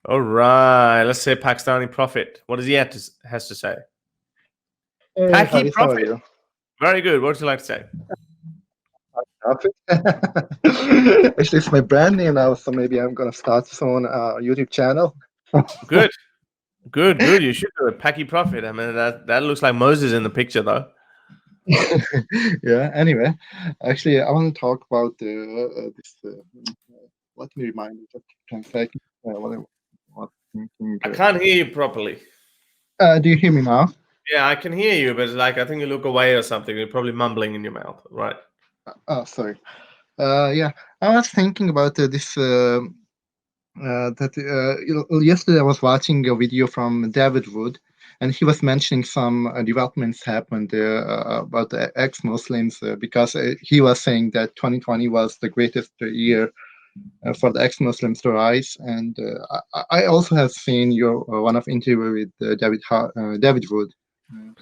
All right. Let's say Pakistani Prophet. What does he has to say? Hey, Paki Haris, how are Prophet. you? Very good. What would you like to say? Outfit. Actually, it's my brand name now, so maybe I'm gonna start soon YouTube channel. Good. Good. Good. You should do it. Paki Prophet. I mean, that looks like Moses in the picture, though. Yeah. Anyway, actually, I want to talk about this. Let me remind you. Just 10 seconds. What thinking? I can't hear you properly. Do you hear me now? Yeah, I can hear you, but it's like I think you look away or something. You're probably mumbling in your mouth. Right. Oh, sorry. Yeah, I was thinking about this. Yesterday I was watching a video from David Wood, and he was mentioning some developments happened about the ex-Muslims because he was saying that 2020 was the greatest year for the ex-Muslims to rise. And I also have seen your one of interview with David Wood. Uh,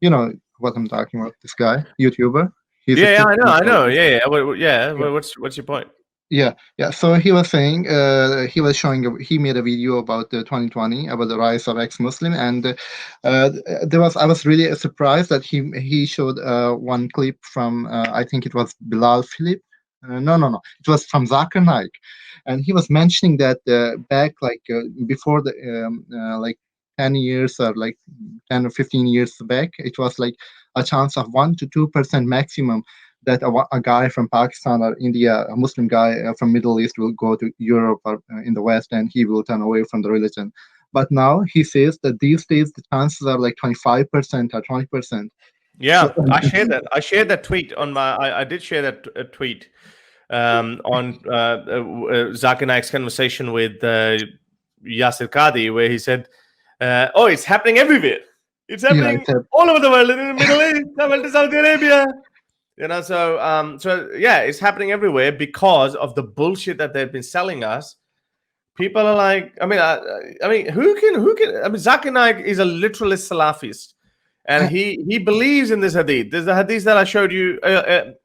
you know what I'm talking about? This guy, YouTuber. He's a Yeah, I know. Christian. I know. Yeah. Yeah. Yeah. What's your point? Yeah. So he was saying he was showing he made a video about 2020 about the rise of ex-Muslim, and I was really surprised that he showed one clip from I think it was Bilal Philip. No, it was from Zakir Naik, and he was mentioning that back like before the like 10 years or like 10 or 15 years back, it was like a chance of 1 to 2% maximum that a guy from Pakistan or India, a Muslim guy from Middle East, will go to Europe or in the West, and he will turn away from the religion. But now he says that these days the chances are like 25% or 20%. So Yeah, I shared that. I shared that tweet on my. I did share that tweet on Zakir Naik's conversation with Yasir Qadi, where he said, "Oh, it's happening everywhere. It's yeah, happening all over the world. In the Middle East, I went to Saudi Arabia. So yeah, it's happening everywhere because of the bullshit that they've been selling us. People are like, I mean, who can? I mean, Zakir Naik is a literalist Salafist, and he believes in this hadith. There's the hadith that I showed you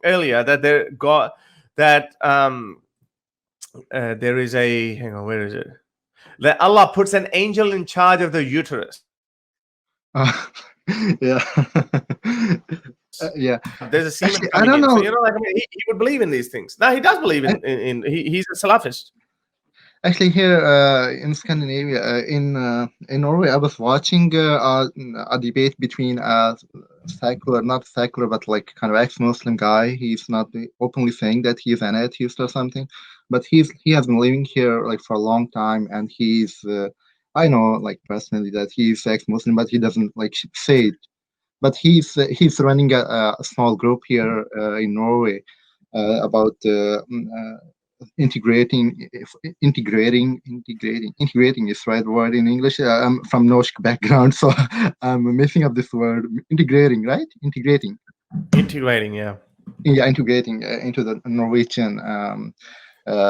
earlier that there got that there is a hang on, where is it? That Allah puts an angel in charge of the uterus. yeah, yeah. There's a semen Actually, I coming don't in. So know. like, I mean, he would believe in these things. Now he does believe he's a Salafist. Actually, here in Scandinavia, in Norway, I was watching a debate between secular, not secular, but like kind of ex-Muslim guy. He's not openly saying that he's an atheist or something, but he has been living here like for a long time, and he's I know like personally that he's ex-Muslim, but he doesn't like say it. But he's running a small group here in Norway about integrating is the right word in English. I'm from Norsk background, so I'm messing up this word. Integrating, right? Integrating, yeah. Yeah, integrating into the Norwegian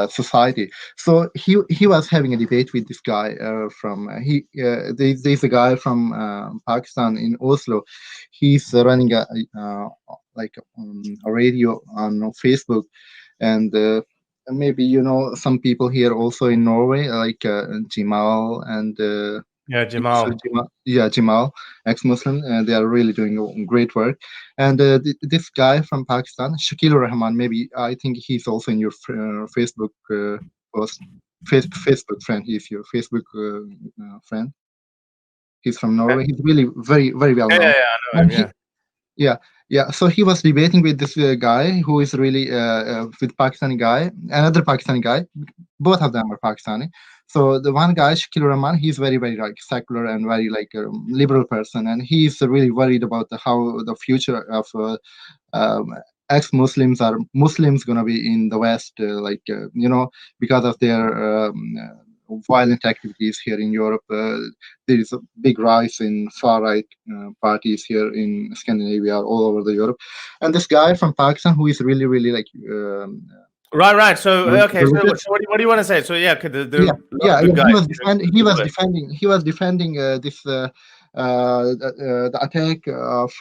society. So he was having a debate with this guy from there's a guy from Pakistan in Oslo. He's running a radio on Facebook, and maybe you know some people here also in Norway like Jimal and Yeah, Jamal. Jimal, ex-Muslim. They are really doing great work. And this guy from Pakistan, Shakil Rahman, maybe I think he's also in your Facebook post. Facebook friend. He's your Facebook friend. He's from Norway. He's really very well known. I know him. And Yeah. yeah, yeah. So he was debating with this guy who is really with Pakistani guy, another Pakistani guy. Both of them are Pakistani. So the one guy, Shakil Rahman, he's very like secular and very like liberal person, and he's really worried about how the future of um, ex-Muslims are Muslims gonna be in the West, because of their violent activities here in Europe. There is a big rise in far-right parties here in Scandinavia, all over the Europe. And this guy from Pakistan, who is really like Right. So okay. So religious. what do you want to say? So yeah, there are a lot of Yeah. good guys. He was defending. He was defending this the attack of.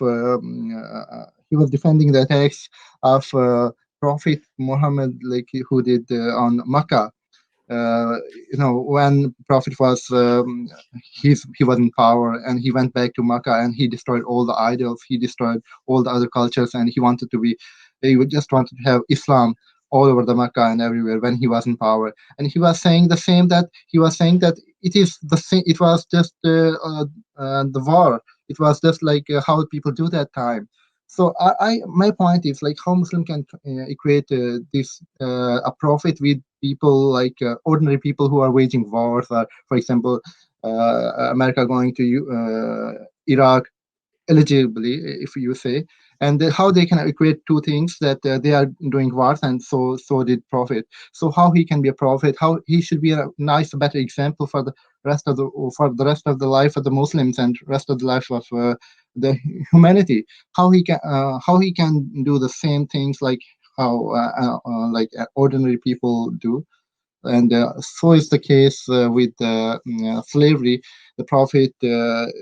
He was defending the attacks of Prophet Muhammad, like who did on Makkah. uh, when Prophet was he was in power, and he went back to Makkah, and he destroyed all the idols, he destroyed all the other cultures, and he would just wanted to have Islam all over the Makkah and everywhere when he was in power. And he was saying the same, that he was saying that it is the same. It was just the war. It was just like how people do that time. So my point is like how Muslim can equate this a prophet with people like ordinary people who are waging wars, or for example, America going to Iraq eligibly, if you say, and how they can equate two things, that they are doing wars, and so did prophet. So how he can be a prophet, how he should be a nice, better example for the rest of the life of the Muslims and rest of the life of the humanity. How he can do the same things like how ordinary people do. And so is the case with slavery. The Prophet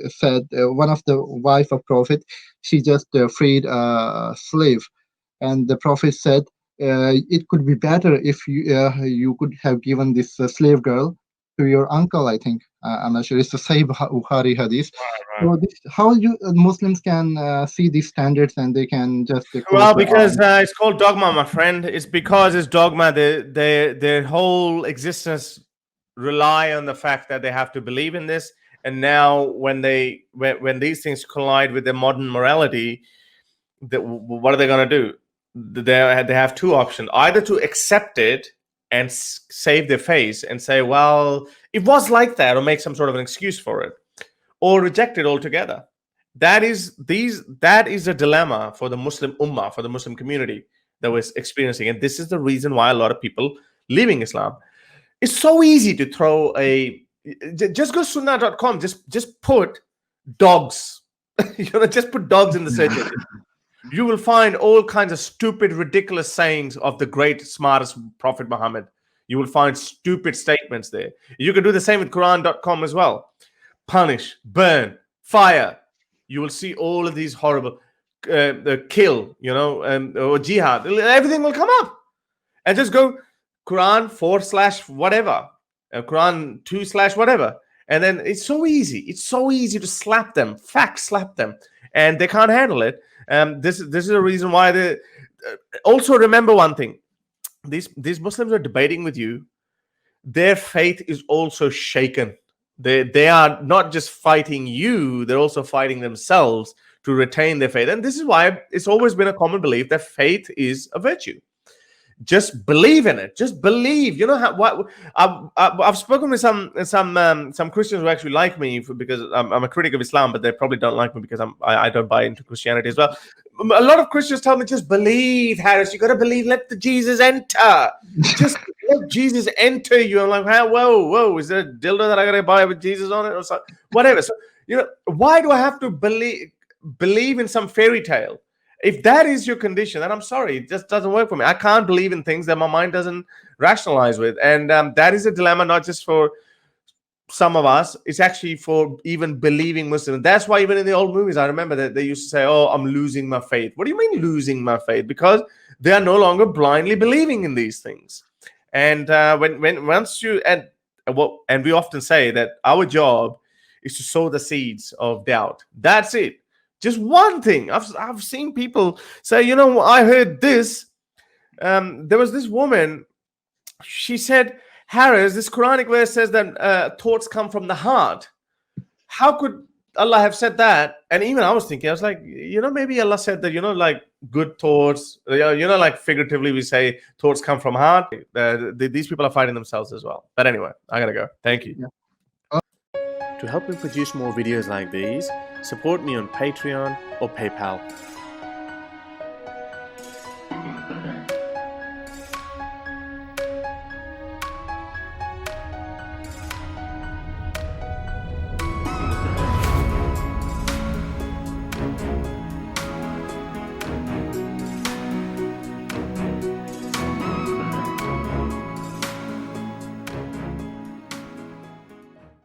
said, one of the wife of Prophet, she just freed a slave, and the Prophet said, it could be better if you could have given this slave girl to your uncle. I think I'm not sure. It's the Sahih Bukhari hadith. Right. So how you Muslims can see these standards, and they can just quote Well, because it's called dogma, my friend. It's because it's dogma. Their whole existence rely on the fact that they have to believe in this. And now, when these things collide with their modern morality, what are they going to do? They have two options: either to accept it and save their face and say, "Well, it was like that," or make some sort of an excuse for it, or reject it altogether. That is a dilemma for the Muslim ummah, for the Muslim community that we're experiencing, and this is the reason why a lot of people leaving Islam. It's so easy to throw just go sunnah.com, just put dogs, just put dogs in the search engine. You will find all kinds of stupid, ridiculous sayings of the great, smartest Prophet Muhammad. You will find stupid statements there. You can do the same with Quran.com as well. Punish, burn, fire. You will see all of these horrible kill, or jihad. Everything will come up. And just go Quran / whatever, Quran 2 / whatever. And then it's so easy. It's so easy to slap them, slap them, and they can't handle it. This is the reason why they also remember one thing. These Muslims are debating with you. Their faith is also shaken. They are not just fighting you, they're also fighting themselves to retain their faith. And this is why it's always been a common belief that faith is a virtue. Just believe in it. Just believe. You know how? I've spoken with some Christians who actually like me because I'm a critic of Islam, but they probably don't like me because I don't buy into Christianity as well. A lot of Christians tell me, just believe, Harris. You got to believe. Let the Jesus enter. Just let Jesus enter you. I'm like, whoa, is there a dildo that I got to buy with Jesus on it or something? Whatever. So why do I have to believe in some fairy tale? If that is your condition, then I'm sorry, it just doesn't work for me. I can't believe in things that my mind doesn't rationalize with. And that is a dilemma, not just for some of us. It's actually for even believing Muslims. That's why even in the old movies, I remember that they used to say, "Oh, I'm losing my faith." What do you mean losing my faith? Because they are no longer blindly believing in these things. And once you, and we often say that our job is to sow the seeds of doubt. That's it. Just one thing. I've seen people say, I heard this. There was this woman. She said, Harris, this Quranic verse says that thoughts come from the heart. How could Allah have said that? And even I was thinking, I was like, maybe Allah said that, like good thoughts, like figuratively we say thoughts come from heart. These people are fighting themselves as well. But anyway, I got to go. Thank you. Yeah. To help me produce more videos like these, support me on Patreon or PayPal.